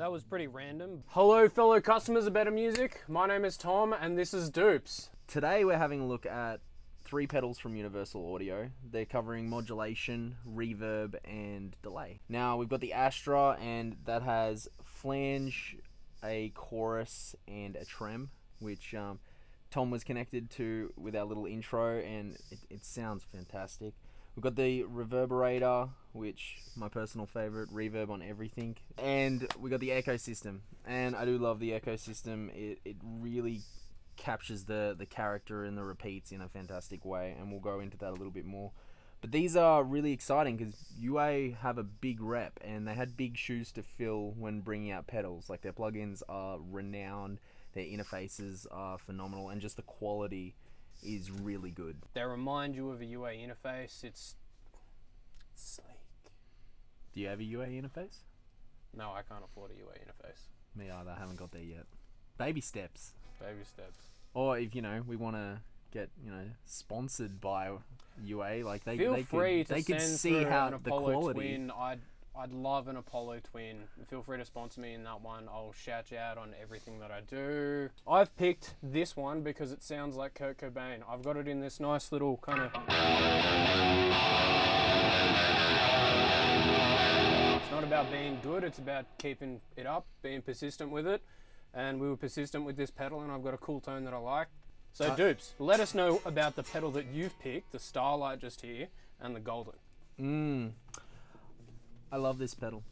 that was pretty random. Hello fellow customers of Better Music, my name is Tom and this is Dupes. Today we're having a look at 3 pedals from Universal Audio. They're covering modulation, reverb and delay. Now we've got the Astra, and that has flange, a chorus and a trem, which Tom was connected to with our little intro, and it sounds fantastic. We've got the reverberator, which my personal favorite, reverb on everything, and we got the echo system, and I do love the echo system. It really captures the character and the repeats in a fantastic way, and we'll go into that a little bit more. But these are really exciting because UA have a big rep, and they had big shoes to fill when bringing out pedals. Like, their plugins are renowned, their interfaces are phenomenal, and just the quality is really good. They remind you of a UA interface. It's sleek. Do you have a UA interface? No, I can't afford a UA interface. Me either, I haven't got there yet. Baby steps. Baby steps. Or if, we want to get, sponsored by UA, like they could see how the quality. Twin. I'd love an Apollo Twin. Feel free to sponsor me in that one. I'll shout you out on everything that I do. I've picked this one because it sounds like Kurt Cobain. I've got it in this nice little kind of... It's not about being good, it's about keeping it up, being persistent with it. And we were persistent with this pedal, and I've got a cool tone that I like. So Dupes, let us know about the pedal that you've picked, the Starlight just here, and the Golden. I love this pedal.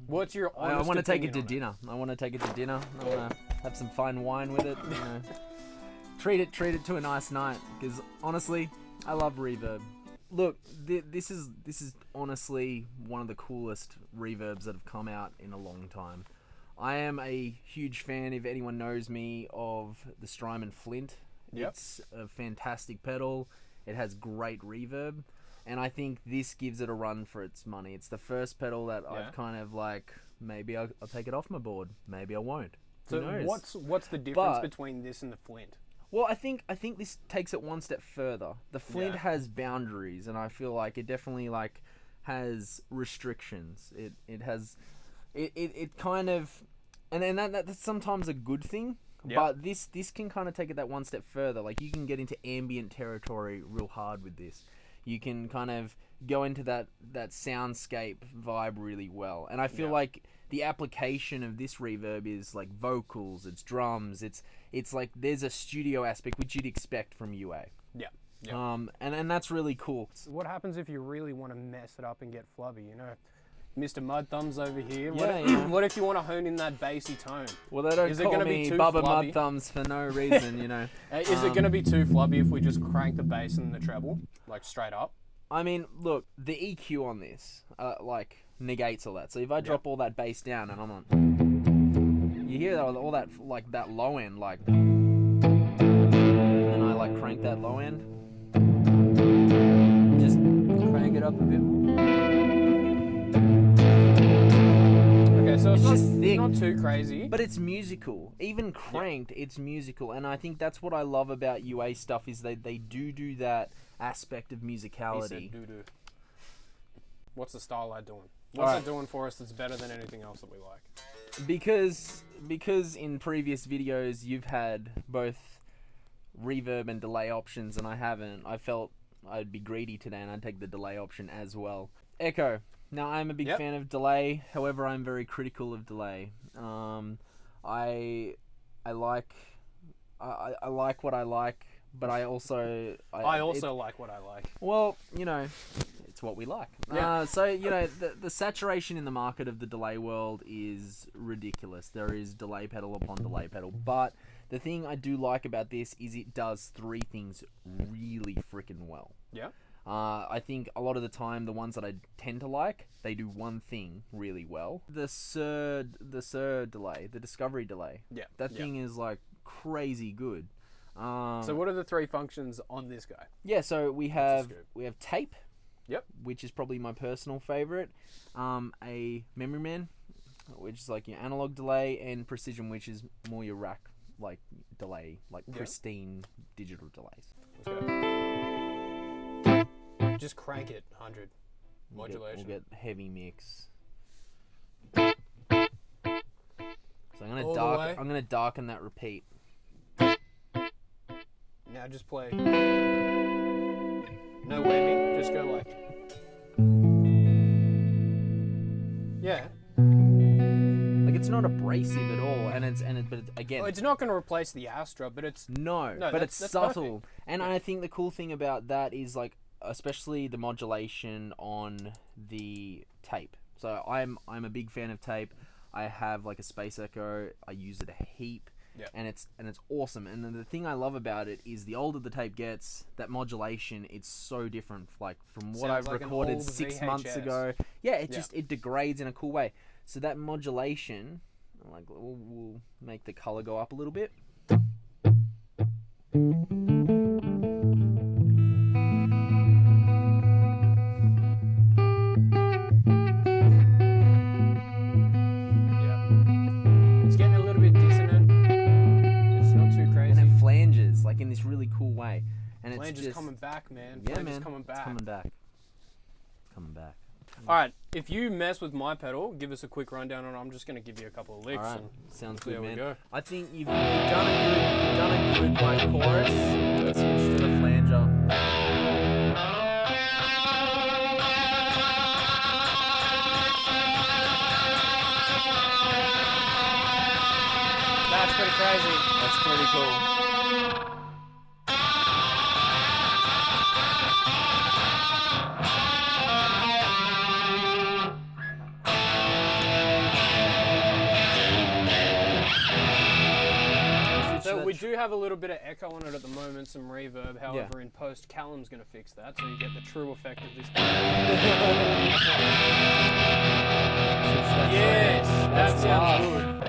What's your honest I want to take it to opinion dinner. I want to take it to dinner. I want to have some fine wine with it. Treat it to a nice night. Because honestly, I love reverb. Look, this is honestly one of the coolest reverbs that have come out in a long time. I am a huge fan, if anyone knows me, of the Strymon Flint. Yep. It's a fantastic pedal. It has great reverb. And I think this gives it a run for its money. It's the first pedal that I've kind of like, maybe I'll take it off my board. Maybe I won't. So what's the difference between this and the Flint? Well, I think this takes it one step further. The Flint has boundaries, and I feel like it definitely like has restrictions. It has, it kind of, and that's sometimes a good thing. Yep. But this can kind of take it that one step further. Like, you can get into ambient territory real hard with this. You can kind of go into that soundscape vibe really well. And I feel like the application of this reverb is like vocals, it's drums, it's like there's a studio aspect which you'd expect from UA. Yeah. And that's really cool. What happens if you really want to mess it up and get flubby, Mr. Mud Thumbs over here. What if you want to hone in that bassy tone? Well, they don't call me Bubba Mud Thumbs for no reason, Is it going to be too flubby if we just crank the bass and the treble, like straight up? I mean, look, the EQ on this, negates all that. So if I drop all that bass down and I'm on, you hear all that, like that low end, like, and then I like crank that low end, just crank it up a bit more. So it's just thick. It's not too crazy. But it's musical. Even cranked, it's musical. And I think that's what I love about UA stuff, is they do that aspect of musicality. He said doo-doo. What's the Starlight doing? What's it doing for us that's better than anything else that we like? Because in previous videos you've had both reverb and delay options, and I haven't. I felt I'd be greedy today and I'd take the delay option as well. Echo. Now, I'm a big fan of delay. However, I'm very critical of delay. I like what I like, but I also like what I like. Well, it's what we like. Yeah. So the saturation in the market of the delay world is ridiculous. There is delay pedal upon delay pedal, but the thing I do like about this is it does 3 things really freaking well. Yeah. I think a lot of the time, the ones that I tend to like, they do one thing really well. The Sir delay, the discovery delay. Yeah. That thing is like crazy good. So what are the 3 functions on this guy? Yeah, so we have tape. Yep. Which is probably my personal favorite. A memory man, which is like your analog delay, and precision, which is more your rack like delay, like pristine digital delays. Let's go. Just crank it, 100. Modulation. We'll get heavy mix. So All the way. I'm gonna darken that repeat. Now just play. No whammy, just go like. Yeah. Like it's not abrasive at all, but again. Well, it's not going to replace the Astra, but it's No, but it's subtle. Perfect. And I think the cool thing about that is like, especially the modulation on the tape. So I'm a big fan of tape. I have like a Space Echo. I use it a heap. Yeah. And it's awesome. And then the thing I love about it is the older the tape gets, that modulation, it's so different. Like from what I've recorded 6 months ago. Yeah, it degrades in a cool way. So that modulation, like we'll make the color go up a little bit. Like in this really cool way, and Flange it's just coming back, man. Yeah, Flange man. is coming back. It's coming back. Coming back. All right, if you mess with my pedal, give us a quick rundown on it. I'm just going to give you a couple of licks. All right, and sounds good, man. Go. I think you've done a good like chorus. Let's switch to the flanger. That's pretty crazy. That's pretty cool. So we do have a little bit of echo on it at the moment, some reverb. However, in post, Callum's going to fix that, so you get the true effect of this. Yes, that sounds good.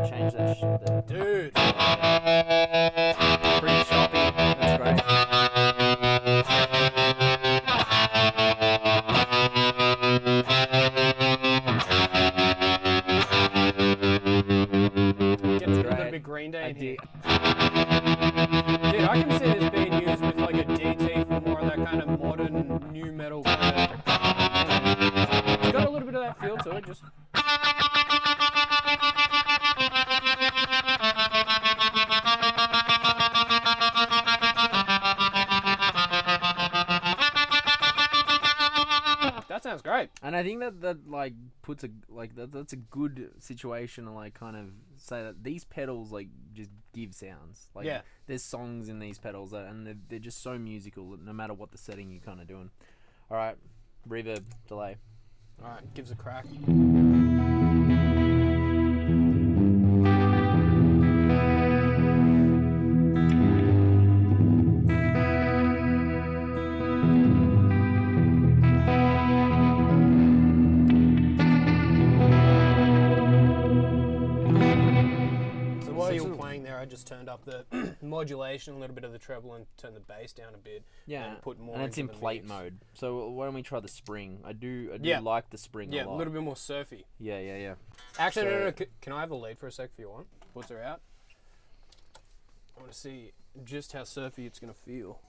Change that shit there. Dude. Pretty choppy. That's great. Gets a little bit Green Day in here. Dude, I can see this being used with like a DT for more of that kind of modern new metal kind of. It's got a little bit of that feel to it, just. That sounds great. And I think that like puts that's a good situation to like kind of say that these pedals like just give sounds. Like there's songs in these pedals and they're just so musical that no matter what the setting you're kind of doing. All right, reverb, delay. All right, gives a crack. I just turned up the modulation, a little bit of the treble, and turned the bass down a bit. Yeah, and put more. And it's in the plate mix. mode. So why don't we try the spring? I do like the spring a lot. Yeah, a little bit more surfy. Yeah. Actually, no. Can I have a lead for a sec if you want? Puts her out. I want to see just how surfy it's gonna feel.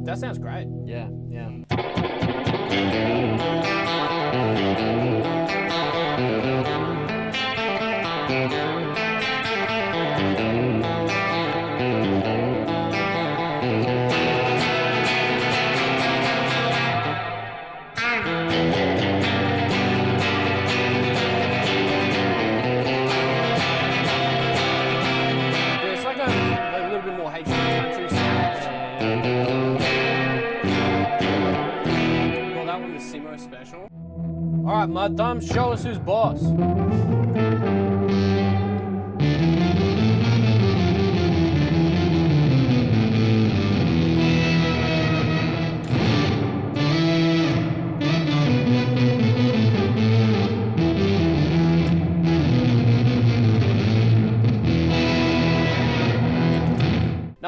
That sounds great. Yeah. It's like a little bit more HD country sound. Well, that one was Simo special. All right, Mud Thumbs, show us who's boss.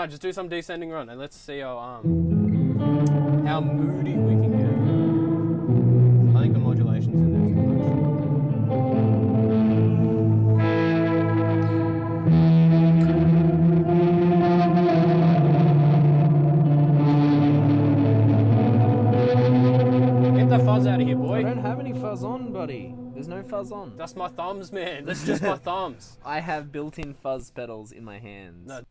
No, just do some descending run and let's see how moody we can get. I think the modulation's in there too much. Get the fuzz out of here, boy. I don't have any fuzz on, buddy. There's no fuzz on. That's my thumbs, man. That's just my thumbs. I have built-in fuzz pedals in my hands. No.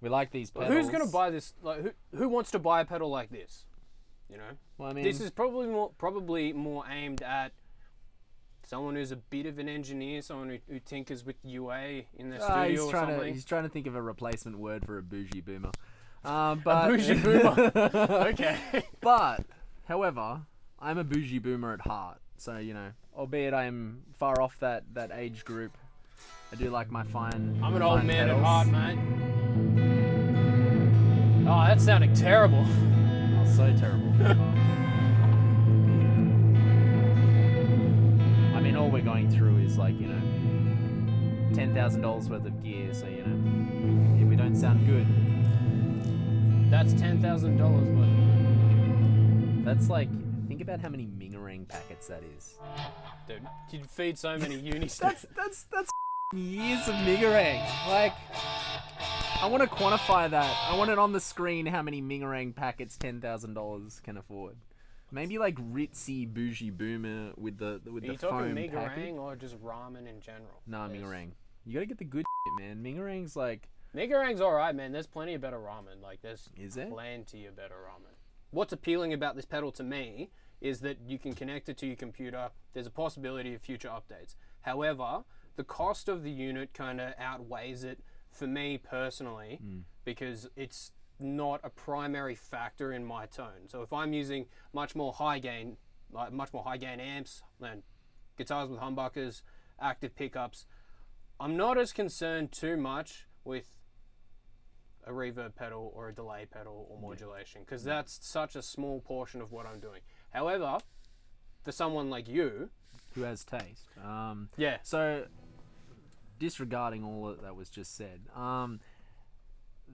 We like these pedals. Who's gonna buy this? Like, who wants to buy a pedal like this? You know, Well, I mean, this is probably more aimed at someone who's a bit of an engineer, someone who tinkers with UA in their studio or something. He's trying to think of a replacement word for a bougie boomer. A bougie boomer. Okay. But, however, I'm a bougie boomer at heart. So, you know, albeit I'm far off that age group, I do like my fine. I'm an old fine man pedals. at heart, mate. Oh, that's sounding terrible. Oh, so terrible. I mean, all we're going through is like, you know, $10,000 worth of gear. So, you know, if we don't sound good, That's $10,000 worth. that's like, think about how many Mingarang packets that is. Dude, you'd feed so many uni students. That's years of Mingarang. Like, I want to quantify that. I want it on the screen how many Mingarang packets $10,000 can afford. Maybe like ritzy bougie boomer with the Are you foam talking packet. Mingarang or just ramen in general? Nah, There's- Mingarang. You gotta get the good shit, man. Mingarang's like, Mingarang's alright, man. There's plenty of better ramen. Like, there's is it? plenty of better ramen. What's appealing about this pedal to me is that you can connect it to your computer. There's a possibility of future updates. However, the cost of the unit kind of outweighs it for me personally because it's not a primary factor in my tone. So if I'm using much more high gain amps and guitars with humbuckers, active pickups, I'm not as concerned too much with a reverb pedal or a delay pedal or modulation because that's such a small portion of what I'm doing. However, for someone like you, Who has taste? yeah, So, disregarding all that was just said,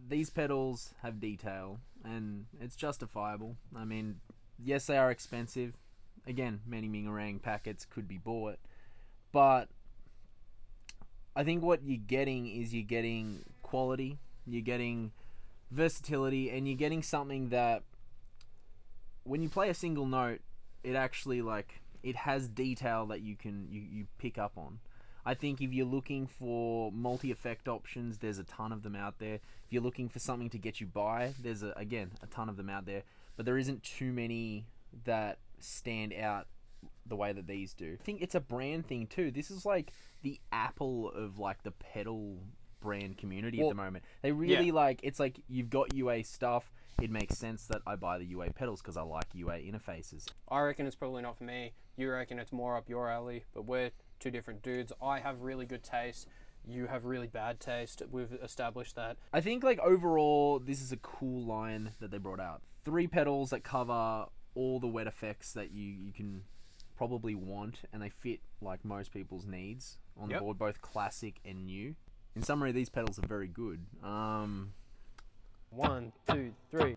these pedals have detail, and it's justifiable. I mean, yes, they are expensive. Again, many Mingarang packets could be bought, but I think what you're getting is you're getting quality, you're getting versatility, and you're getting something that when you play a single note, it actually it has detail that you can you pick up on. I think if you're looking for multi-effect options, there's a ton of them out there. If you're looking for something to get you by, there's a ton of them out there. But there isn't too many that stand out the way that these do. I think it's a brand thing too. This is like the Apple of like the pedal brand community at the moment. They really it's like you've got UA stuff. It makes sense that I buy the UA pedals because I like UA interfaces. I reckon it's probably not for me. You reckon it's more up your alley, but we're two different dudes. I have really good taste. You have really bad taste. We've established that. I think like overall, this is a cool line that they brought out. 3 pedals that cover all the wet effects that you can probably want, and they fit like most people's needs on the board, both classic and new. In summary, these pedals are very good. 1, 2, 3.